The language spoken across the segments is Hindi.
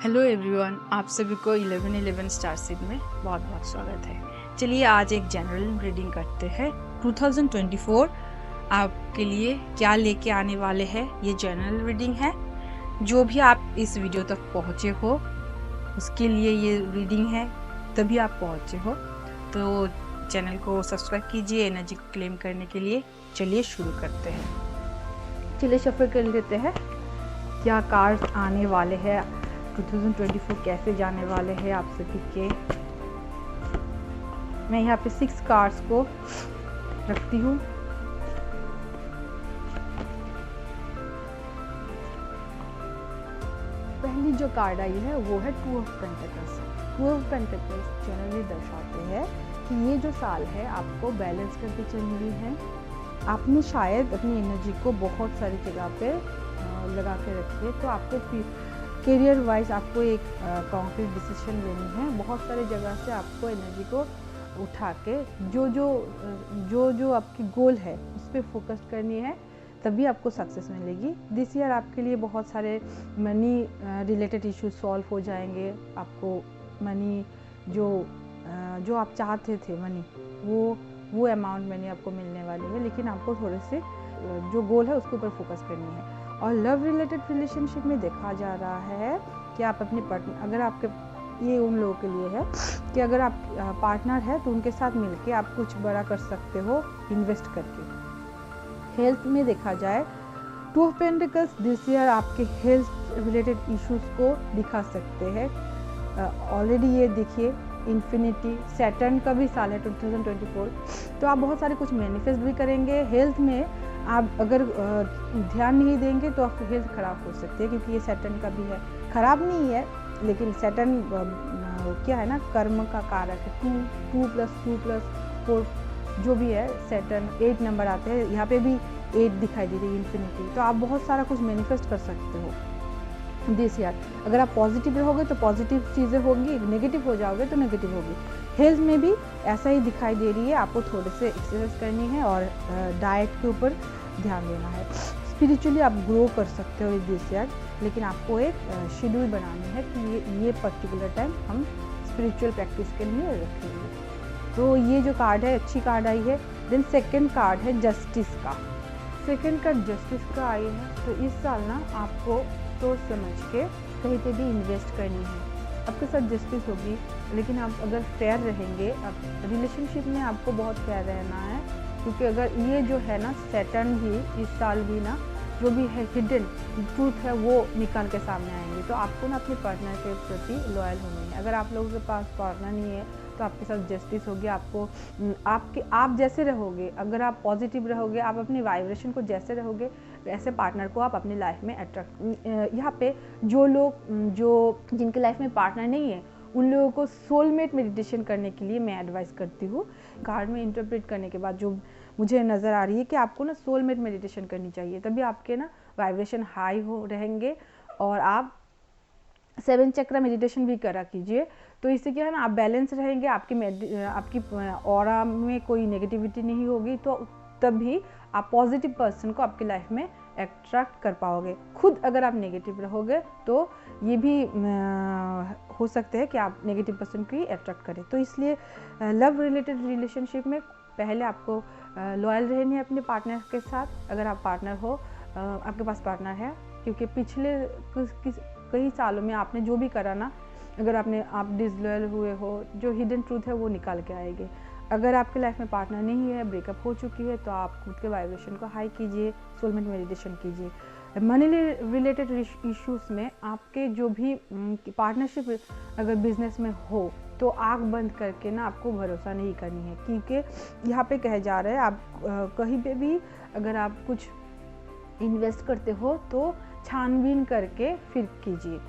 हेलो एवरीवन, आप सभी को 1111 स्टार सीड में बहुत बहुत स्वागत है। चलिए आज एक जनरल रीडिंग करते हैं। 2024 आपके लिए क्या लेके आने वाले हैं, ये जनरल रीडिंग है। जो भी आप इस वीडियो तक पहुँचे हो उसके लिए ये रीडिंग है, तभी आप पहुँचे हो। तो चैनल को सब्सक्राइब कीजिए एनर्जी को क्लेम करने के लिए। चलिए शुरू करते हैं। चलिए शफल कर लेते हैं क्या कार्ड्स आने वाले हैं, 2024 कैसे जाने वाले हैं आप सभी के। मैं यहाँ पे 6 कार्ड्स को रखती हूँ। पहली जो कार्ड आई है वो है 2 of pentacles. 2 of pentacles generally दर्शाते हैं कि ये जो साल है आपको बैलेंस करके चलनी है। आपने शायद अपनी एनर्जी को बहुत सारी जगह पे लगा के रखी है, तो आपको करियर वाइज आपको एक कॉन्क्रीट डिसीजन लेनी है। बहुत सारी जगह से आपको एनर्जी को उठा के जो आपकी गोल है उस पर फोकस करनी है, तभी आपको सक्सेस मिलेगी। दिस ईयर आपके लिए बहुत सारे मनी रिलेटेड इश्यूज सॉल्व हो जाएंगे। आपको मनी जो आप चाहते थे मनी वो अमाउंट मनी आपको मिलने वाली है, लेकिन आपको थोड़े से जो गोल है उसके ऊपर फोकस करनी है। और लव रिलेटेड रिलेशनशिप में देखा जा रहा है कि आप अपने पार्टनर, अगर आपके ये उन लोगों के लिए है कि अगर आप पार्टनर है तो उनके साथ मिलके आप कुछ बड़ा कर सकते हो इन्वेस्ट करके। हेल्थ में देखा जाए 2 ऑफ पेंटिकल्स दिस ईयर आपके हेल्थ रिलेटेड इश्यूज को दिखा सकते हैं। ऑलरेडी ये देखिए इन्फिनिटी सैटर्न का भी साल है 2024, तो आप बहुत सारे कुछ मैनिफेस्ट भी करेंगे। हेल्थ में आप अगर ध्यान नहीं देंगे तो आपकी हेल्थ खराब हो सकती है, क्योंकि ये सैटर्न का भी है। खराब नहीं है, लेकिन सैटर्न क्या है ना, कर्म का कारक है। 2 + 2 + 4 जो भी है सैटर्न 8 नंबर आते हैं। यहाँ पे भी 8 दिखाई दे रही है इन्फिनिटी। तो आप बहुत सारा कुछ मैनिफेस्ट कर सकते हो दिस ईयर। अगर आप पॉजिटिव रहोगे तो पॉजिटिव चीज़ें होंगी, नेगेटिव हो जाओगे तो नेगेटिव होगी। हेल्थ में भी ऐसा ही दिखाई दे रही है। आपको थोड़े से एक्सरसाइज करनी है और डाइट के ऊपर ध्यान देना है। स्पिरिचुअली आप ग्रो कर सकते हो दिस ईयर, लेकिन आपको एक शेड्यूल बनानी है कि ये पर्टिकुलर टाइम हम स्पिरिचुअल प्रैक्टिस के लिए रखेंगे। तो ये जो कार्ड है अच्छी कार्ड आई है। देन सेकेंड कार्ड है जस्टिस का। सेकेंड कार्ड जस्टिस का आई है। तो इस साल ना आपको सोच समझ के कहीं पे भी इन्वेस्ट करनी है। आपके साथ जस्टिस होगी, लेकिन आप अगर फेयर रहेंगे, आप रिलेशनशिप में आपको बहुत फेयर रहना है, क्योंकि अगर ये जो है ना सैटर्न भी इस साल भी ना जो भी है हिडन ट्रूथ है वो निकाल के सामने आएंगे। तो आपको ना अपने पार्टनर के प्रति लॉयल होनी है। अगर आप लोगों के पास पार्टनर नहीं है तो आपके साथ जस्टिस होगी। आप जैसे रहोगे, अगर आप पॉजिटिव रहोगे, आप अपनी वाइब्रेशन को जैसे रहोगे वैसे पार्टनर को आप अपनी लाइफ में अट्रैक्ट। यहाँ पे जिनके लाइफ में पार्टनर नहीं है उन लोगों को सोलमेट मेडिटेशन करने के लिए मैं एडवाइस करती हूँ। कार्ड में इंटरप्रेट करने के बाद जो मुझे नज़र आ रही है कि आपको ना सोलमेट मेडिटेशन करनी चाहिए, तभी आपके ना वाइब्रेशन हाई हो रहेंगे। और आप 7 चक्र मेडिटेशन भी करा कीजिए, तो इससे क्या है ना आप बैलेंस रहेंगे। आपकी ऑरा में कोई नेगेटिविटी नहीं होगी, तो तभी आप पॉजिटिव पर्सन को आपकी लाइफ में अट्रैक्ट कर पाओगे। खुद अगर आप नेगेटिव रहोगे तो ये भी हो सकता है कि आप नेगेटिव पर्सन को ही अट्रैक्ट करें। तो इसलिए लव रिलेटेड रिलेशनशिप में पहले आपको लॉयल रहनी है अपने पार्टनर के साथ। अगर आप पार्टनर हो, आपके पास पार्टनर है, क्योंकि पिछले कई सालों में आपने जो भी करा ना, अगर आप डिसलॉयल हुए हो, जो हिडन ट्रूथ है वो निकाल के आएंगे। अगर आपके लाइफ में पार्टनर नहीं है, ब्रेकअप हो चुकी है, तो आप खुद के वाइब्रेशन को हाई कीजिए, सोलमेट मेडिटेशन कीजिए। मनी रिलेटेड इश्यूज में आपके जो भी पार्टनरशिप अगर बिजनेस में हो तो आँख बंद करके ना आपको भरोसा नहीं करनी है, क्योंकि यहाँ पे कहा जा रहा है आप कहीं पे भी अगर आप कुछ इन्वेस्ट करते हो तो छानबीन करके फिर कीजिए।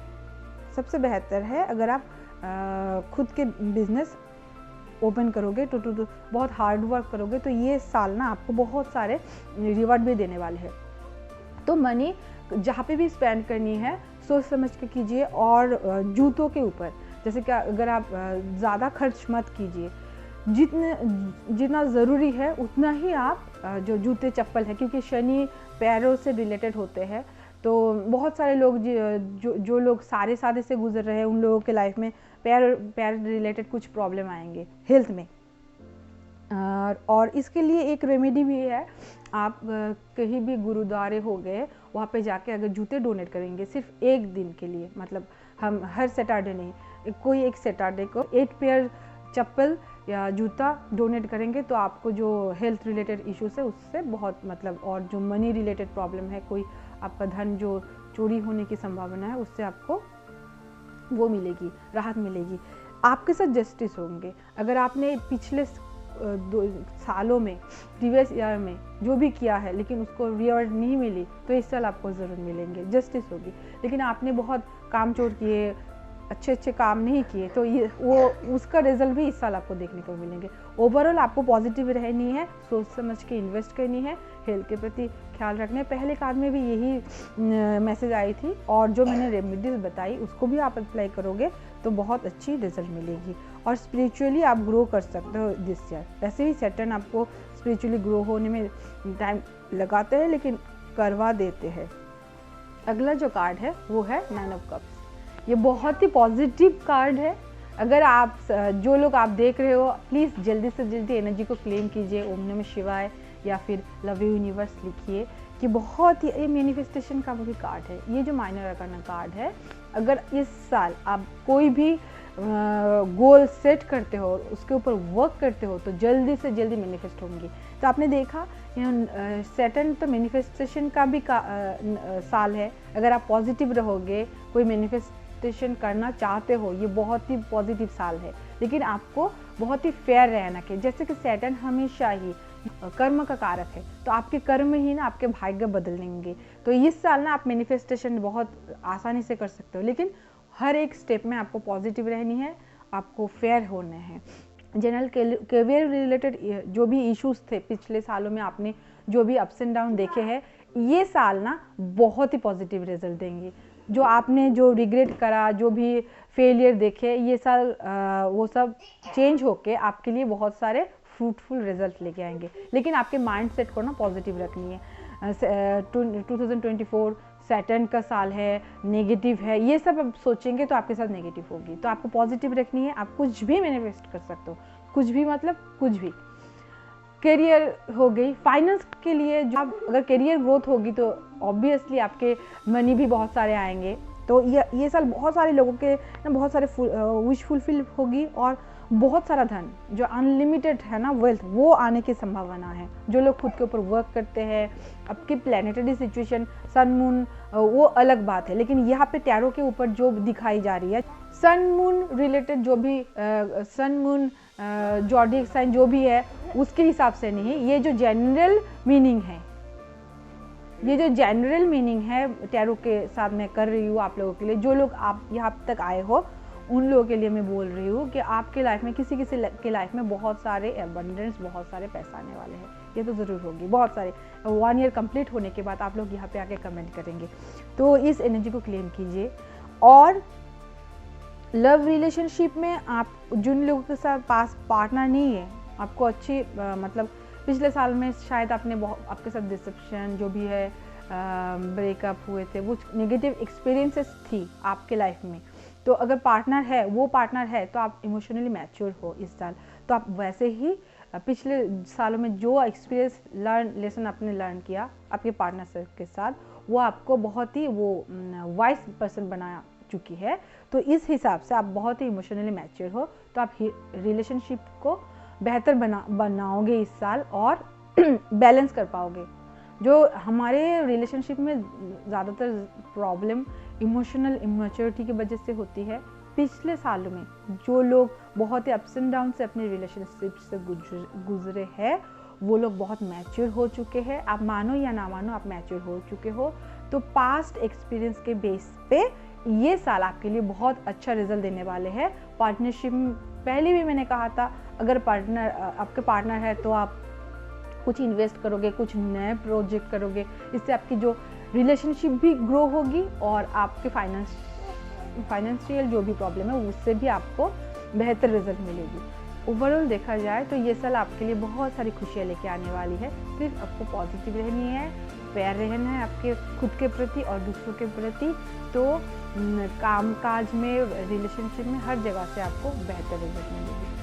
सबसे बेहतर है अगर आप खुद के बिजनेस ओपन करोगे तो बहुत हार्ड वर्क करोगे, तो ये साल ना आपको बहुत सारे रिवॉर्ड भी देने वाले हैं। तो मनी जहाँ पे भी स्पेंड करनी है सोच समझ के कीजिए। और जूतों के ऊपर जैसे कि अगर आप ज़्यादा खर्च मत कीजिए, जितना ज़रूरी है उतना ही आप जो जूते चप्पल है, क्योंकि शनि पैरों से रिलेटेड होते हैं, तो बहुत सारे लोग जो लोग सारे सादे से गुजर रहे हैं उन लोगों के लाइफ में पैर रिलेटेड कुछ प्रॉब्लम आएंगे हेल्थ में। और इसके लिए एक रेमेडी भी है। आप कहीं भी गुरुद्वारे हो गए वहाँ पे जाके अगर जूते डोनेट करेंगे सिर्फ एक दिन के लिए, मतलब हम हर सैटरडे नहीं, कोई एक सैटरडे को 8 पेयर चप्पल या जूता डोनेट करेंगे तो आपको जो हेल्थ रिलेटेड इश्यूज है उससे बहुत मतलब, और जो मनी रिलेटेड प्रॉब्लम है, कोई आपका धन जो चोरी होने की संभावना है उससे आपको वो मिलेगी, राहत मिलेगी। आपके साथ जस्टिस होंगे। अगर आपने पिछले 2 सालों में, प्रीवियस ईयर में जो भी किया है लेकिन उसको रिवॉर्ड नहीं मिली तो इस साल आपको ज़रूर मिलेंगे, जस्टिस होगी। लेकिन आपने बहुत काम चोर किए, अच्छे काम नहीं किए तो ये वो उसका रिजल्ट भी इस साल आपको देखने को मिलेंगे। ओवरऑल आपको पॉजिटिव रहनी है, सोच समझ के इन्वेस्ट करनी है, हेल्थ के प्रति ख्याल रखना है। पहले कार्ड में भी यही मैसेज आई थी और जो मैंने रेमेडीज बताई उसको भी आप अप्लाई करोगे तो बहुत अच्छी रिजल्ट मिलेगी। और स्पिरिचुअली आप ग्रो कर सकते हो दिस ईयर। वैसे भी सैटर्न आपको स्पिरिचुअली ग्रो होने में टाइम लगाते हैं लेकिन करवा देते हैं। अगला जो कार्ड है वो है 9 ऑफ कप्स। ये बहुत ही पॉजिटिव कार्ड है। अगर आप जो लोग आप देख रहे हो प्लीज़ जल्दी से जल्दी एनर्जी को क्लेम कीजिए, ओम नमः शिवाय या फिर लव यू यूनिवर्स लिखिए कि बहुत ही ये मैनिफेस्टेशन का भी कार्ड है। ये जो माइनर अरकाना कार्ड है, अगर इस साल आप कोई भी गोल सेट करते हो, उसके ऊपर वर्क करते हो तो जल्दी से जल्दी मैनिफेस्ट होंगी। तो आपने देखा सैटर्न तो मैनिफेस्टेशन का भी साल है। अगर आप पॉजिटिव रहोगे, कोई मैनिफेस्टेशन करना चाहते हो, ये बहुत ही पॉजिटिव साल है। लेकिन आपको बहुत ही फेयर रहना चाहिए। जैसे कि सैटर्न हमेशा ही कर्म का कारक है तो आपके कर्म ही ना आपके भाग्य बदल देंगे। तो इस साल ना आप मैनिफेस्टेशन बहुत आसानी से कर सकते हो, लेकिन हर एक स्टेप में आपको पॉजिटिव रहनी है, आपको फेयर होने हैं। जनरल करियर रिलेटेड जो भी इश्यूज थे पिछले सालों में, आपने जो भी अप्स एंड डाउन देखे हैं, ये साल ना बहुत ही पॉजिटिव रिजल्ट देंगे। जो आपने जो रिग्रेट करा, जो भी फेलियर देखे, ये साल वो सब चेंज होके आपके लिए बहुत सारे फ्रूटफुल रिजल्ट लेके आएंगे। लेकिन आपके माइंड सेट को ना पॉजिटिव रखनी है। 2024 सैटर्न का साल है, नेगेटिव है, ये सब आप सोचेंगे तो आपके साथ नेगेटिव होगी। तो आपको पॉजिटिव रखनी है। आप कुछ भी मैनिफेस्ट कर सकते हो, कुछ भी मतलब कुछ भी। करियर हो गई, फाइनेंस के लिए जो आप अगर करियर ग्रोथ होगी तो ऑब्वियसली आपके मनी भी बहुत सारे आएंगे। तो ये साल बहुत सारे लोगों के ना बहुत सारे विश फुलफिल होगी और बहुत सारा धन जो अनलिमिटेड है ना, वेल्थ, वो आने की संभावना है। जो लोग खुद के ऊपर वर्क करते हैं, आपकी प्लैनेटरी सिचुएशन सन मून वो अलग बात है, लेकिन यहाँ पे टैरो के ऊपर जो दिखाई जा रही है सन मून रिलेटेड जो भी सन मून जॉडिक साइन जो भी है उसके हिसाब से नहीं, ये जो जनरल मीनिंग है, ये जो जनरल मीनिंग है टैरो के साथ मैं कर रही हूँ आप लोगों के लिए। जो लोग आप यहाँ तक आए हो उन लोगों के लिए मैं बोल रही हूँ कि आपके लाइफ में किसी के लाइफ में बहुत सारे एबंडेंस, बहुत सारे पैसा आने वाले हैं। ये तो ज़रूर होगी, बहुत सारे। 1 ईयर कंप्लीट होने के बाद आप लोग यहाँ पे आके कमेंट करेंगे। तो इस एनर्जी को क्लेम कीजिए। और लव रिलेशनशिप में आप जिन लोगों के साथ पास पार्टनर नहीं है, आपको अच्छी मतलब पिछले साल में शायद आपके साथ डिसेप्शन जो भी है, ब्रेकअप हुए थे, वो नेगेटिव एक्सपीरियंसेस थी आपके लाइफ में। तो अगर पार्टनर है, वो पार्टनर है तो आप इमोशनली मैच्योर हो इस साल। तो आप वैसे ही पिछले सालों में जो एक्सपीरियंस लेसन आपने लर्न किया आपके पार्टनर के साथ, वो आपको बहुत ही वो वाइज पर्सन बना चुकी है। तो इस हिसाब से आप बहुत ही इमोशनली मैच्योर हो, तो आप रिलेशनशिप को बेहतर बनाओगे इस साल और बैलेंस कर पाओगे। जो हमारे रिलेशनशिप में ज़्यादातर प्रॉब्लम इमोशनल इमैच्योरिटी की वजह से होती है। पिछले सालों में जो लोग बहुत ही अप्स एंड डाउन से अपने रिलेशनशिप से गुजरे हैं, वो लोग बहुत मैच्योर हो चुके हैं। आप मानो या ना मानो, आप मैच्योर हो चुके हो। तो पास्ट एक्सपीरियंस के बेस पे ये साल आपके लिए बहुत अच्छा रिजल्ट देने वाले हैं। पार्टनरशिप पहले भी मैंने कहा था, अगर आपके पार्टनर है तो आप कुछ इन्वेस्ट करोगे, कुछ नए प्रोजेक्ट करोगे, इससे आपकी जो रिलेशनशिप भी ग्रो होगी और आपके फाइनेंशियल जो भी प्रॉब्लम है उससे भी आपको बेहतर रिजल्ट मिलेगी। ओवरऑल देखा जाए तो ये साल आपके लिए बहुत सारी खुशियाँ लेके आने वाली है। सिर्फ आपको पॉजिटिव रहनी है, फेयर रहना है आपके खुद के प्रति और दूसरों के प्रति, तो काम काज में, रिलेशनशिप में, हर जगह से आपको बेहतर रिजल्ट मिलेगी।